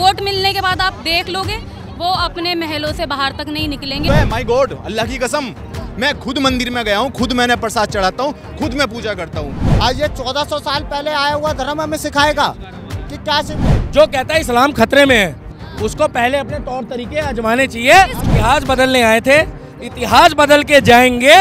Vote मिलने के बाद आप देख लोगे वो अपने महलों से बाहर तक नहीं निकलेंगे। माय गॉड, अल्लाह की कसम, मैं खुद मंदिर में गया हूँ, खुद मैंने प्रसाद चढ़ाता हूँ, खुद मैं पूजा करता हूँ। आज ये 1400 साल पहले आया हुआ धर्म हमें सिखाएगा कि क्या जो कहता है इस्लाम खतरे में है उसको पहले अपने तौर तरीके आजमाने चाहिए। इतिहास बदलने आए थे, इतिहास बदल के जाएंगे,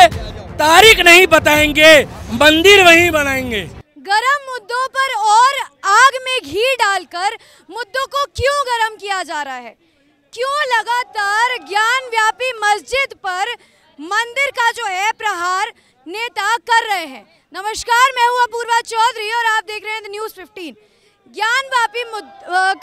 तारीख नहीं बताएंगे, मंदिर वहीं बनाएंगे। गरम मुद्दों पर और आग में घी डालकर मुद्दों को क्यों गरम किया जा रहा है? क्यों लगातार ज्ञान व्यापी मस्जिद पर मंदिर का जो है प्रहार नेता कर रहे हैं? नमस्कार, मैं हूं अपूर्वा चौधरी और आप देख रहे हैं न्यूज़ 15। ज्ञान व्यापी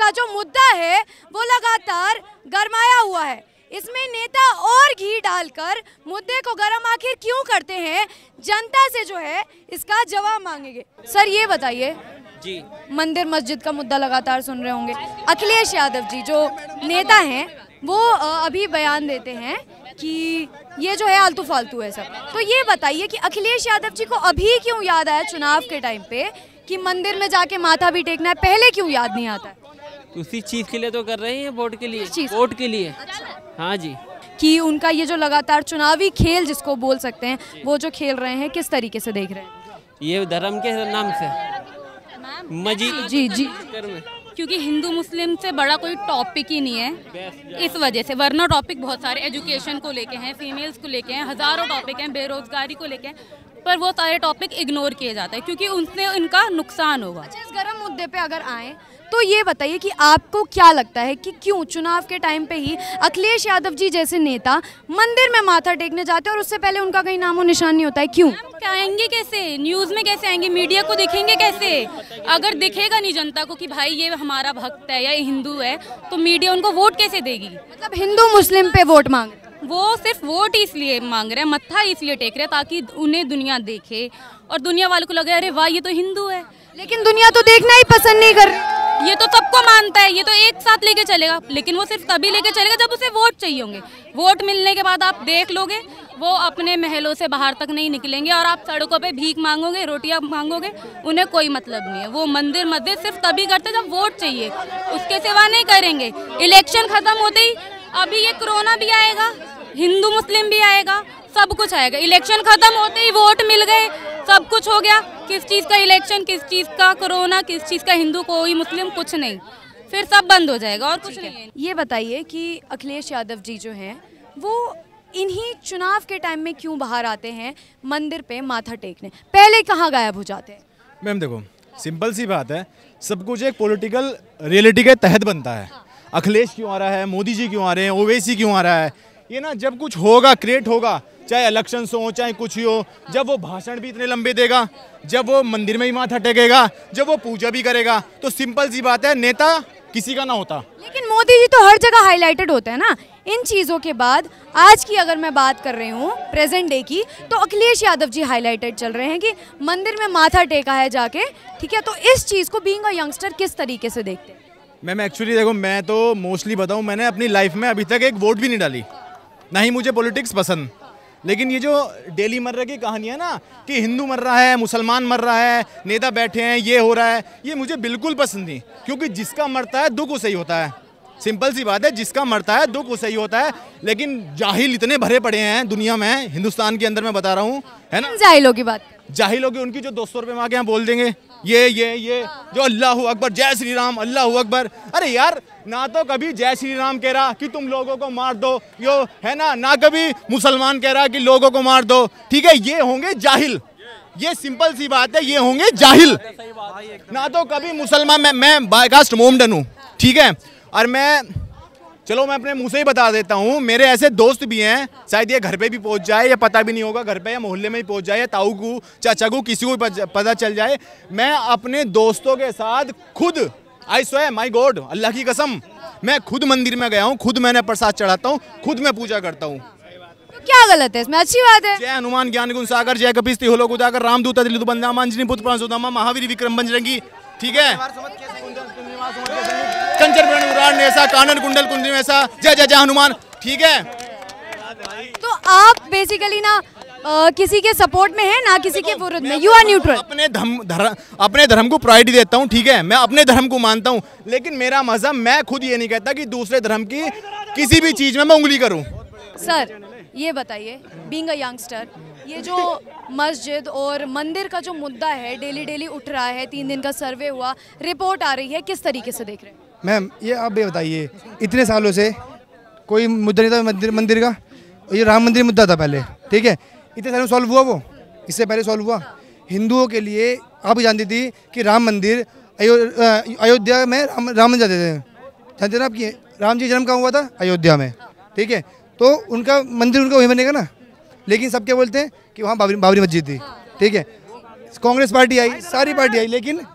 का जो मुद्दा है वो लगातार गरमाया हुआ है। इसमें नेता और घी डालकर मुद्दे को गरम आखिर क्यों करते हैं, जनता से जो है इसका जवाब मांगेंगे। सर ये बताइए जी, मंदिर मस्जिद का मुद्दा लगातार सुन रहे होंगे। अखिलेश यादव जी जो नेता हैं वो अभी बयान देते हैं कि ये जो है आलतू फालतू है सब। तो ये बताइए कि अखिलेश यादव जी को अभी क्यों याद आया चुनाव के टाइम पे कि मंदिर में जाके माथा भी टेकना है, पहले क्यों याद नहीं आता है? उसी चीज के लिए तो कर रहे हैं, वोट के लिए। वोट के लिए। हाँ जी। कि उनका ये जो लगातार चुनावी खेल जिसको बोल सकते हैं वो जो खेल रहे हैं, किस तरीके से देख रहे हैं? ये धर्म के नाम से मस्जिद जी क्योंकि हिंदू मुस्लिम से बड़ा कोई टॉपिक ही नहीं है, इस वजह से। वरना टॉपिक बहुत सारे एजुकेशन को लेके हैं, फीमेल्स को लेके हैं, हजारों टॉपिक हैं, बेरोजगारी को लेके हैं, पर वो सारे टॉपिक इग्नोर किए जाते हैं क्योंकि उनसे इनका नुकसान होगा। अच्छा, इस गर्म मुद्दे पे अगर आए तो ये बताइए कि आपको क्या लगता है कि क्यों चुनाव के टाइम पे ही अखिलेश यादव जी जैसे नेता मंदिर में माथा टेकने जाते हैं और उससे पहले उनका कहीं नामो निशान नहीं होता है? क्यों आएंगे? कैसे न्यूज़ में कैसे आएंगे? मीडिया को दिखेंगे कैसे? अगर दिखेगा नहीं जनता को कि भाई ये हमारा भक्त है या ये हिंदू है, तो मीडिया उनको वोट कैसे देगी? मतलब हिंदू मुस्लिम पे वोट मांग, वो सिर्फ वोट इसलिए मांग रहे हैं, मत्था इसलिए टेक रहे हैं ताकि उन्हें दुनिया देखे और दुनिया वालों को लगे अरे वाह ये तो हिंदू है। लेकिन दुनिया तो देखना ही पसंद नहीं कर रही। ये तो सबको मानता है, ये तो एक साथ लेके चलेगा, लेकिन वो सिर्फ तभी लेके चलेगा जब उसे वोट चाहिए होंगे। वोट मिलने के बाद आप देख लोगे वो अपने महलों से बाहर तक नहीं निकलेंगे और आप सड़कों पे भीख मांगोगे, रोटियां मांगोगे, उन्हें कोई मतलब नहीं है। वो मंदिर मस्जिद सिर्फ तभी करते जब वोट चाहिए, उसके सिवा नहीं करेंगे। इलेक्शन खत्म होते ही अभी ये कोरोना भी आएगा, हिंदू मुस्लिम भी आएगा, सब कुछ आएगा। इलेक्शन खत्म होते ही वोट मिल गए, सब कुछ हो गया। किस चीज़ का इलेक्शन, किस चीज़ का कोरोना, किस चीज़ का हिंदू, कोई मुस्लिम, कुछ नहीं, फिर सब बंद हो जाएगा और कुछ नहीं है। ये बताइए कि अखिलेश यादव जी जो हैं वो इन्हीं चुनाव के टाइम में क्यों बाहर आते हैं मंदिर पे माथा टेकने, पहले कहाँ गायब हो जाते हैं? मैम देखो, सिंपल सी बात है, सब कुछ एक पॉलिटिकल रियलिटी के तहत बनता है। अखिलेश क्यों आ रहा है, मोदी जी क्यों आ रहे हैं, ओवैसी क्यों आ रहा है, ये ना जब कुछ होगा, क्रिएट होगा, चाहे इलेक्शंस हो चाहे कुछ ही हो, जब वो भाषण भी इतने लंबे देगा, जब वो मंदिर में ही माथा टेकेगा, जब वो पूजा भी करेगा, तो सिंपल सी बात है नेता किसी का ना होता। लेकिन मोदी जी तो हर जगह हाईलाइटेड होते हैं ना इन चीज़ों के बाद। आज की अगर मैं बात कर रही हूँ प्रेजेंट डे की, तो अखिलेश यादव जी हाईलाइटेड चल रहे हैं कि मंदिर में माथा टेका है जाके, ठीक है? तो इस चीज़ को बीइंग अ यंगस्टर किस तरीके से देखते हैं? मैम एक्चुअली देखो, मैं तो मोस्टली बताऊँ, मैंने अपनी लाइफ में अभी तक एक वोट भी नहीं डाली, ना ही मुझे पॉलिटिक्स पसंद। लेकिन ये जो डेली मर रही की कहानियाँ ना कि हिंदू मर रहा है, मुसलमान मर रहा है, नेता बैठे हैं, ये हो रहा है, ये मुझे बिल्कुल पसंद नहीं। क्योंकि जिसका मरता है दुख उसे ही होता है, सिंपल सी बात है, जिसका मरता है दुख उसे ही होता है। लेकिन जाहिल इतने भरे पड़े हैं दुनिया में, हिंदुस्तान के अंदर, मैं बता रहा हूँ, है ना। जाहिलों की बात, जाहिलों की, उनकी जो 200 रुपये माँ के यहाँ बोल देंगे ये जो अल्लाह अकबर, जय श्री राम, अल्लाह अकबर। अरे यार, ना तो कभी जय श्री राम कह रहा कि तुम लोगों को मार दो, यो है ना कभी मुसलमान कह रहा कि लोगों को मार दो, ठीक है? ये होंगे जाहिल, ये सिंपल सी बात है, ये होंगे जाहिल। ना तो कभी मुसलमान, मैं बायकास्ट मोमडन हूँ, ठीक है? और चलो मैं अपने मुंह से ही बता देता हूँ, मेरे ऐसे दोस्त भी हैं, शायद ये घर पे भी पहुँच जाए, या पता भी नहीं होगा, घर पे या मोहल्ले में ही पहुँच जाए, या ताऊ को, चाचा को, किसी को पता चल जाए। मैं अपने दोस्तों के साथ खुद, आई स्वेयर माय गॉड, अल्लाह की कसम, मैं खुद मंदिर में गया हूँ, खुद मैंने प्रसाद चढ़ाता हूँ, खुद मैं पूजा करता हूँ। तो क्या गलत है इसमें? अच्छी बात है। जय हनुमान ज्ञान गुण सागर, जय कपिस्ती होलो उदाकर, रामदूत दिलिदु बंदामा, अंजनी पुत्र प्राणसुदामा, महावीर विक्रम बजरंगी, ठीक है? कंचन वर्ण उराण ऐसा, कानन कुंडल कुंडल ऐसा, जय जय जय हनुमान, ठीक है? तो आप बेसिकली ना किसी के सपोर्ट में है ना किसी के विरोध में, यू आर न्यूट्रल। अपने धर्म को प्रायोरिटी देता हूँ, ठीक है, मैं अपने धर्म को मानता हूँ, लेकिन मेरा मजहब, मैं खुद ये नहीं कहता कि दूसरे धर्म की किसी भी चीज में मैं उंगली करूँ। सर ये बताइए, बीइंग अ यंगस्टर, ये जो मस्जिद और मंदिर का जो मुद्दा है डेली डेली उठ रहा है, 3 दिन का सर्वे हुआ, रिपोर्ट आ रही है, किस तरीके से देख रहे हैं? मैम ये आप ये बताइए, इतने सालों से कोई मुद्दा नहीं था मंदिर का, ये राम मंदिर मुद्दा था पहले, ठीक है, इतने सालों में सॉल्व हुआ वो? इससे पहले सॉल्व हुआ? हिंदुओं के लिए आप जानती थी कि राम मंदिर अयोध्या में राम मंदिर जाते थे, जानते ना आप कि राम जी जन्म कहाँ हुआ था? अयोध्या में, ठीक है, तो उनका मंदिर उनका वहीं बनेगा ना। लेकिन सब क्या बोलते हैं कि वहाँ बाबरी मस्जिद थी, ठीक है, कांग्रेस पार्टी आई, सारी पार्टी आई, लेकिन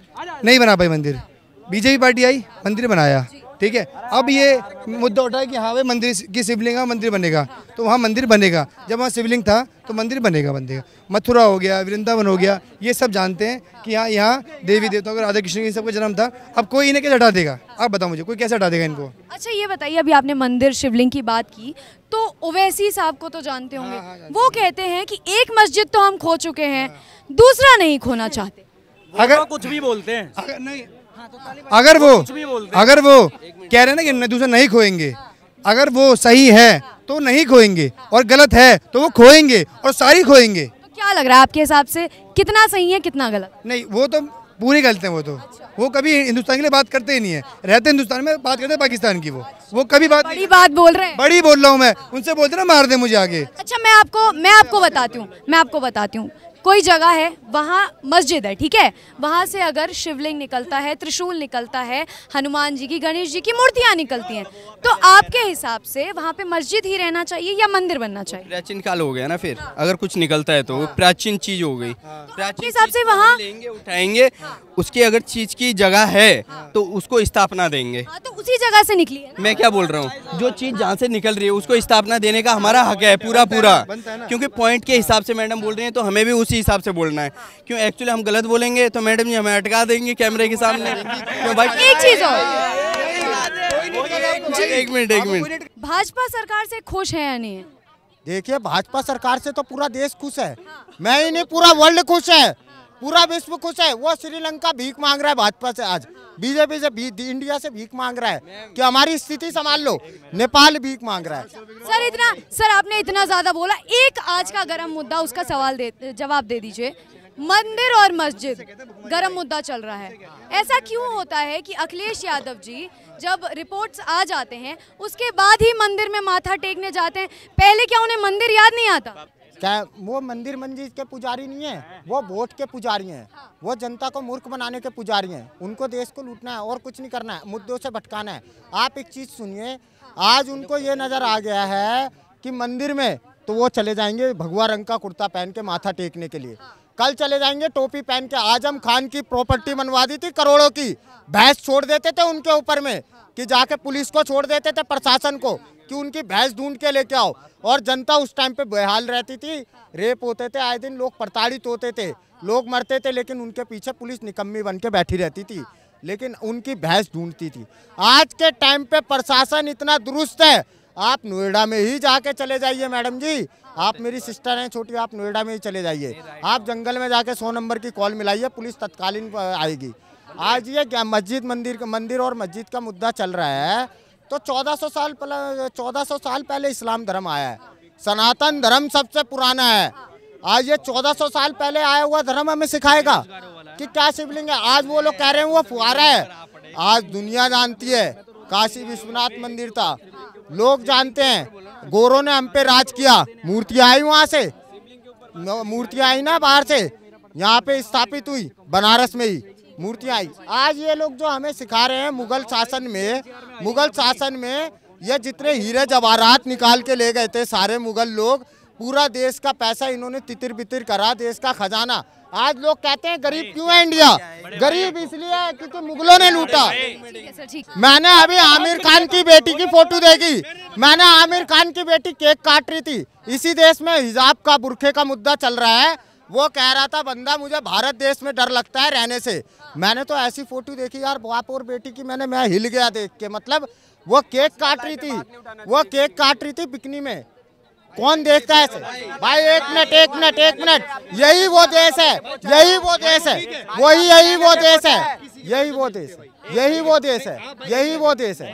नहीं बना पाई मंदिर। बीजेपी पार्टी आई, मंदिर बनाया, ठीक है। अब ये मुद्दा उठा है कि हाँ भाई मंदिर की शिवलिंग का मंदिर बनेगा, तो वहाँ मंदिर बनेगा, जब वहाँ शिवलिंग था तो मंदिर बनेगा। मथुरा हो गया, वृंदावन हो गया, ये सब जानते हैं कि हाँ यहाँ देवी देवताओं का, राधा कृष्ण की सबका जन्म था। अब कोई इन्हें कैसे हटा देगा? आप बताओ मुझे, कोई कैसे हटा देगा इनको? अच्छा ये बताइए, अभी आपने मंदिर शिवलिंग की बात की, तो ओवैसी साहब को तो जानते होंगे, वो कहते हैं कि एक मस्जिद तो हम खो चुके हैं, दूसरा नहीं खोना चाहते। अगर कुछ भी बोलते हैं, अगर वो कह रहे हैं ना कि दूसरा नहीं खोएंगे, अगर वो सही है तो नहीं खोएंगे और गलत है तो वो खोएंगे और सारी खोएंगे। तो क्या लग रहा है आपके हिसाब से, कितना सही है कितना गलत? नहीं, वो तो पूरी गलत है। वो कभी हिंदुस्तान के लिए बात करते ही नहीं है, रहते हिंदुस्तान में, बात करते हैं पाकिस्तान की। वो कभी बड़ी बात बोल रहे हैं। बड़ी बोल रहा हूँ मैं, उनसे बोलते ना मार दे मुझे आगे। अच्छा मैं आपको बताती हूँ, कोई जगह है वहाँ मस्जिद है, ठीक है, वहाँ से अगर शिवलिंग निकलता है, त्रिशूल निकलता है, हनुमान जी की, गणेश जी की मूर्तियाँ निकलती हैं, तो आपके हिसाब से वहाँ पे मस्जिद ही रहना चाहिए या मंदिर बनना चाहिए? प्राचीन काल हो गया ना, फिर अगर कुछ निकलता है तो वो प्राचीन चीज हो गई। आपके हिसाब से वहाँ लेंगे, उठाएंगे, उसकी अगर चीज की जगह है तो उसको स्थापना देंगे। तो उसी जगह से निकली है। मैं क्या बोल रहा हूँ, जो चीज जहाँ से निकल रही है उसको स्थापना देने का हमारा हक है पूरा, क्योंकि पॉइंट के हिसाब से मैडम बोल रही है तो हमें भी उसी हिसाब से बोलना है। क्यों एक्चुअली हम गलत बोलेंगे तो मैडम जी हमें अटका देंगे कैमरे के सामने। क्यों भाई, एक चीज और, एक मिनट, भाजपा सरकार से खुश है या नहीं है? देखिए भाजपा सरकार से तो पूरा देश खुश है, मैं ही नहीं पूरा वर्ल्ड खुश है, पूरा विश्व खुश है। वो श्रीलंका भीख मांग रहा है भाजपा से, आज बीजेपी से इंडिया से भीख मांग रहा है कि हमारी स्थिति संभाल लो। नेपाल भीख मांग रहा है। सर आपने इतना ज्यादा बोला, एक आज का गर्म मुद्दा, उसका जवाब दे दीजिए। मंदिर और मस्जिद गर्म मुद्दा चल रहा है, ऐसा क्यों होता है कि अखिलेश यादव जी जब रिपोर्ट्स आ जाते हैं उसके बाद ही मंदिर में माथा टेकने जाते हैं? पहले क्या उन्हें मंदिर याद नहीं आता? क्या वो मंदिर मस्जिद के पुजारी नहीं है, वो वोट के पुजारी हैं, वो जनता को मूर्ख बनाने के पुजारी हैं। उनको देश को लूटना है और कुछ नहीं करना है, मुद्दों से भटकाना है। आप एक चीज़ सुनिए, आज उनको ये नज़र आ गया है कि मंदिर में तो वो चले जाएंगे भगवा रंग का कुर्ता पहन के माथा टेकने के लिए, कल चले जाएंगे टोपी पहन के। आजम खान की प्रॉपर्टी बनवा दी थी करोड़ों की, भैंस छोड़ देते थे उनके ऊपर में कि जाके पुलिस को छोड़ देते थे, प्रशासन को, कि उनकी भैंस ढूंढ के लेके आओ। और जनता उस टाइम पे बेहाल रहती थी, रेप होते थे आए दिन, लोग प्रताड़ित होते थे, लोग मरते थे, लेकिन उनके पीछे पुलिस निकम्मी बन के बैठी रहती थी, लेकिन उनकी भैंस ढूंढती थी। आज के टाइम पे प्रशासन इतना दुरुस्त है, आप नोएडा में ही जाके चले जाइए मैडम जी, आप मेरी सिस्टर हैं छोटी, आप नोएडा में ही चले जाइए, आप जंगल में जाके 100 नंबर की कॉल मिलाइए, पुलिस तत्कालीन आएगी। आज ये क्या मंदिर और मस्जिद का मुद्दा चल रहा है, तो 1400 साल पहले इस्लाम धर्म आया है, सनातन धर्म सबसे पुराना है। आज ये 1400 साल पहले आया हुआ धर्म हमें सिखाएगा कि क्या शिवलिंग है? आज वो लोग कह रहे हैं वो फुहारा है, आज दुनिया जानती है काशी विश्वनाथ मंदिर था, लोग जानते हैं, गोरों ने हम पे राज किया, मूर्तियाँ आई वहाँ से, मूर्तियाँ आई ना बाहर से, यहाँ पे स्थापित हुई बनारस में ही मूर्तियाँ आई। आज ये लोग जो हमें सिखा रहे हैं, मुगल शासन में ये जितने हीरे जवाहरात निकाल के ले गए थे सारे मुगल लोग, पूरा देश का पैसा इन्होंने तितिर बितिर करा, देश का खजाना। आज लोग कहते हैं गरीब क्यों है इंडिया? गरीब इसलिए है क्योंकि मुगलों ने लूटा। मैंने अभी आमिर खान की बेटी की फोटो देखी, मैंने आमिर खान की बेटी केक काट रही थी, इसी देश में हिजाब का, बुरखे का मुद्दा चल रहा है, वो कह रहा था बंदा मुझे भारत देश में डर लगता है रहने से। मैंने तो ऐसी फोटो देखी यार बाप और बेटी की, मैं हिल गया देख के। मतलब वो केक काट रही थी बिकनी में, कौन देखता है ऐसे? भाई एक मिनट, यही वो देश है, यही वो देश है, यही वो देश है, यही वो देश है, यही वो देश है, यही वो देश है।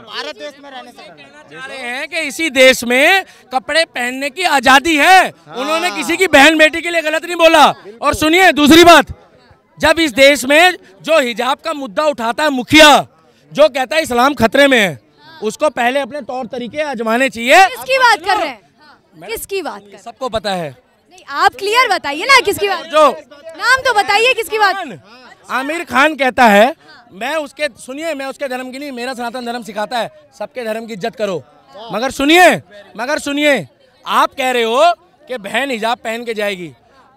भारत देश में रहने से कह रहे हैं कि इसी देश में कपड़े पहनने की आजादी है। उन्होंने किसी की बहन बेटी के लिए गलत नहीं बोला। और सुनिए दूसरी बात, जब इस देश में जो हिजाब का मुद्दा उठाता है मुखिया, जो कहता है इस्लाम खतरे में है, उसको पहले अपने तौर तरीके आजमाने चाहिए। किसकी बात कर रहे हैं? किसकी बात कर? सबको पता है। नहीं, आप क्लियर बताइए ना किसकी बात, जो नाम तो बताइए किसकी बात। आमिर खान कहता है मैं उसके धर्म की नहीं, मेरा सनातन धर्म सिखाता है सबके धर्म की इज्जत करो। मगर सुनिए आप कह रहे हो कि बहन हिजाब पहन के जाएगी।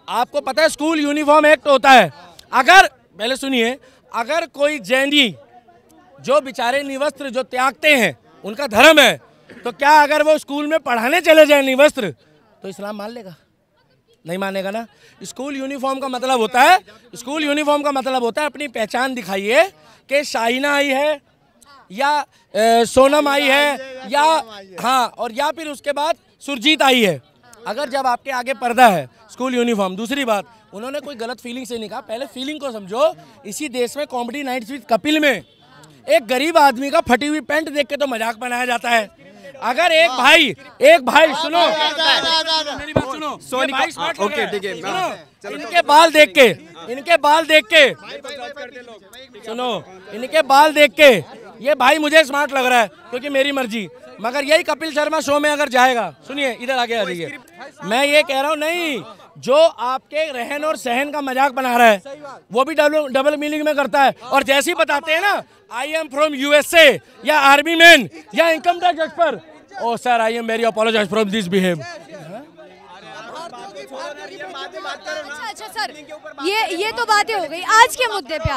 आपको पता है स्कूल यूनिफॉर्म एक्ट होता है। पहले सुनिए, अगर कोई जैनी जो बेचारे निवस्त्र जो त्यागते हैं, उनका धर्म है, तो क्या अगर वो स्कूल में पढ़ाने चले जाए निवस्त्र, तो इस्लाम मान लेगा? नहीं मानेगा ना। स्कूल यूनिफॉर्म का मतलब होता है अपनी पहचान दिखाइए कि शाहीना आई है या सोनम आई है या हाँ, और या फिर उसके बाद सुरजीत आई है। अगर जब आपके आगे पर्दा है स्कूल यूनिफॉर्म। दूसरी बात, उन्होंने कोई गलत फीलिंग से नहीं कहा, पहले फीलिंग को समझो। इसी देश में कॉमेडी नाइट्स विद कपिल में एक गरीब आदमी का फटी हुई पैंट देख के तो मजाक बनाया जाता है। अगर एक भाई सुनो मेरी बात सुनो, ओके ठीक है, इनके बाल देख के ये भाई मुझे स्मार्ट लग रहा है क्योंकि मेरी मर्जी। मगर यही कपिल शर्मा शो में अगर जाएगा, सुनिए इधर आगे आ जाइए, मैं ये कह रहा हूँ नहीं, जो आपके रहन और सहन का मजाक बना रहा है वो भी डबल मीनिंग में करता है। और जैसे ही बताते हैं ना आई एम फ्रॉम यूएसए या आर्मी मैन या income tax expert, oh sir I am very apologize from this behave. अच्छा सर, ये तो बातें हो गई। आज के मुद्दे पे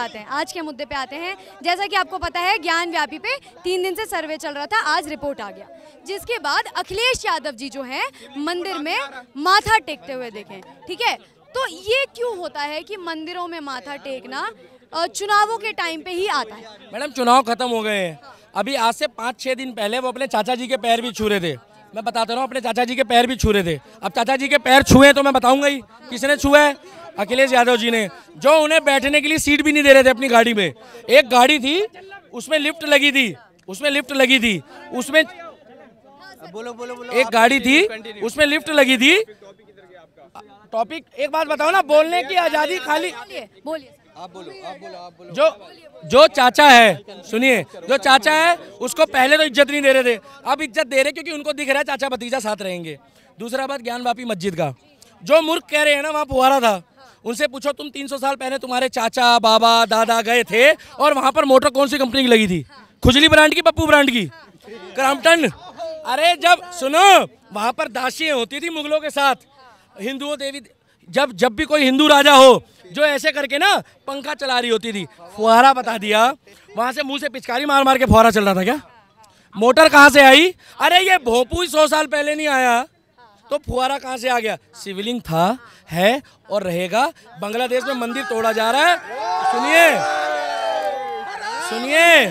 आते हैं। जैसा कि आपको पता है ज्ञान व्यापी पे 3 दिन से सर्वे चल रहा था, आज रिपोर्ट आ गया, जिसके बाद अखिलेश यादव जी जो हैं मंदिर में माथा टेकते हुए देखे। ठीक है, तो ये क्यों होता है कि मंदिरों में माथा टेकना चुनावों के टाइम पे ही आता है? मैडम चुनाव खत्म हो गए हैं, अभी आज से 5-6 दिन पहले वो अपने चाचा जी के पैर भी छू रहे थे। मैं बताता रहा हूँ, अपने चाचा जी के पैर भी छू रहे थे। अब चाचा जी के पैर छुए तो मैं बताऊंगा ही किसने छुआ है, अखिलेश यादव जी ने, जो उन्हें बैठने के लिए सीट भी नहीं दे रहे थे अपनी गाड़ी में। एक गाड़ी थी उसमें लिफ्ट लगी थी, उसमें एक गाड़ी थी उसमें लिफ्ट लगी थी। टॉपिक एक बात बताओ ना, बोलने की आजादी खाली बोलिए। आप बोलो। जो चाचा है, सुनिए, जो चाचा है उसको पहले तो इज्जत नहीं दे रहे थे, अब इज्जत दे रहे क्योंकि उनको दिख रहा है चाचा भतीजा साथ रहेंगे। दूसरा बात, ज्ञान वापी मस्जिद का जो मूर्ख कह रहे हैं ना, वहाँ फुहारा था। उनसे पूछो तुम 300 साल पहले तुम्हारे चाचा बाबा दादा गए थे और वहाँ पर मोटर कौन सी कंपनी की लगी थी? खुजली ब्रांड की, पप्पू ब्रांड की, क्रॉम्पटन। अरे जब सुनो, वहाँ पर दासियाँ होती थी मुगलों के साथ, हिंदुओं देवी, जब भी कोई हिंदू राजा हो जो ऐसे करके ना पंखा चला रही होती थी, फुहारा बता दिया, वहां से मुंह से पिचकारी मार मार के फुहारा चल रहा था क्या? मोटर कहाँ से आई? अरे ये भोंपू 100 साल पहले नहीं आया तो फुहारा कहाँ से आ गया? सिविलिंग था, है और रहेगा। बांग्लादेश में मंदिर तोड़ा जा रहा है। सुनिए,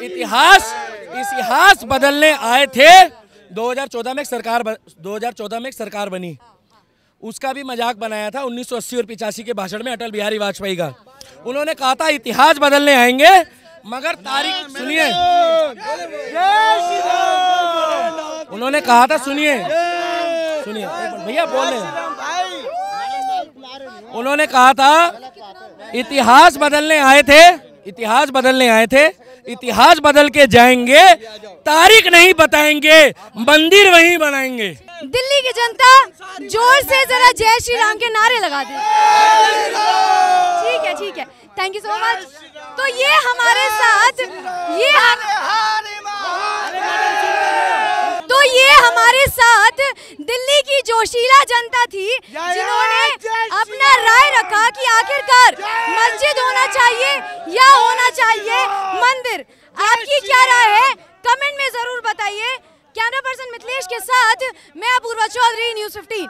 इतिहास बदलने आए थे। 2014 में एक सरकार बनी, उसका भी मजाक बनाया था 1980 और 85 के भाषण में अटल बिहारी वाजपेयी का। उन्होंने कहा था इतिहास बदलने आएंगे, मगर तारीख सुनिए, उन्होंने कहा था सुनिए भैया बोल रहे हैं, उन्होंने कहा था इतिहास बदलने आए थे, इतिहास बदल के जाएंगे, तारीख नहीं बताएंगे, मंदिर वहीं बनाएंगे। दिल्ली की जनता जोर से जरा जय श्री राम के नारे लगा दे। ठीक है, थैंक यू सो मच। तो ये हमारे साथ दिल्ली की जोशीला जनता थी, जिन्होंने अपना राय रखा कि आखिरकार मस्जिद होना चाहिए या होना चाहिए मंदिर। आपकी क्या राय है कमेंट में जरूर बताइए। कैमरा पर्सन मिथिलेश के साथ मैं अपूर्वा चौधरी, न्यूज़ 15।